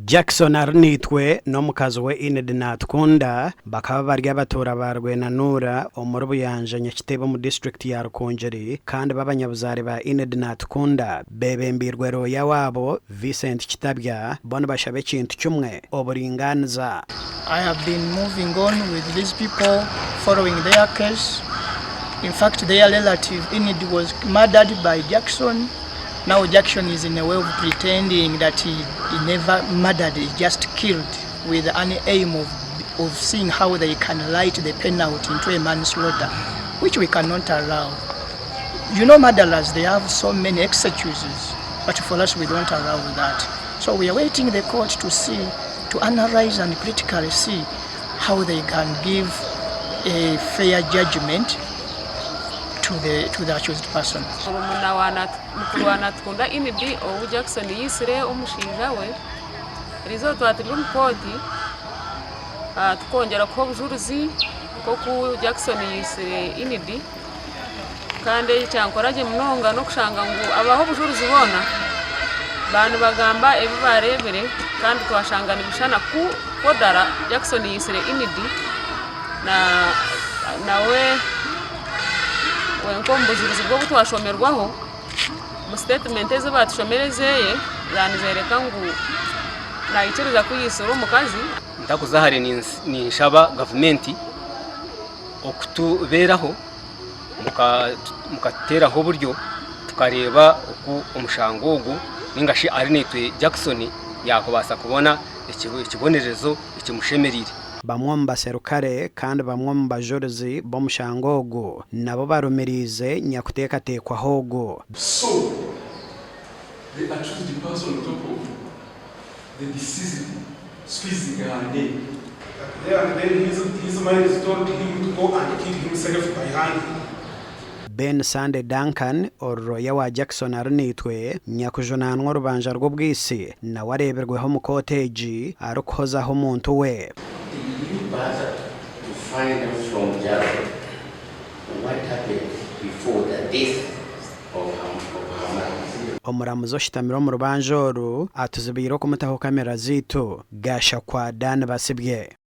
Jackson Arnitwe n'omukazi we Ined Natkunda bakaba barya batora barwe nanura omurubanja Nyakitebe mu district ya Rukungiri kandi babanyabuzari ba Ined Natkunda bebembirwe roya wabo Vincent Kitabya bona bashabe kintu cyumwe oburinganiza. I have been moving on with these people following their case. In fact, their relative Ined was murdered by Jackson. Now Jackson is in a way of pretending that he never murdered, he just killed with an aim of seeing how they can light the penalty into a manslaughter, which we cannot allow. You know, murderers, they have so many excuses, but for us we don't allow that. So we are waiting the court to see, to analyze and critically see how they can give a fair judgment to the accused person. Mukuru Tkunda Inidi ou Jackson yisire omushinja we rizo twatiri mukoti tukongera ko bujuruzi ko ku Jackson yisire Inidi kandi cyankoraje munonga no kushanga ngo abaho bujuruzi bona bantu bagamba ebibarebere kandi twashanga nibishana ku kodara Jackson yisire Inidi nawe wenkombujuruzi bwo twashomerwaho mu statement ezo batushomerezeye zanizereka ngo nayikiriza kuyisura omukazi ndakuzahare ni nshaba government okutuberaho mukateraho buryo tukareba uko umushango ogu ningashi Arnitwe Jackson yakubasa kubona ikibonerezo ikimushemerire. Bamwe mu baserukare kandi bamwe mu bajurizi b'omushango ogu nabo barumirize nyakuteekateekwaho ogu. So they accuse the person on top of the deceased squeezing her neck. There and then his mind told him to go and kill himself by hand. Ben Sande Duncan oroya wa Jackson Arnitwe nyakujunanwa Orubanja rw'Obwegyese na wareberweho mu cottage arukozaho umuntu we. To find out from Jared what happened before the death of her. Omuramuzo shitamiro mu rubanja oru atuzibiro kumutaho kamera zitu gasha kwa Dan basibye.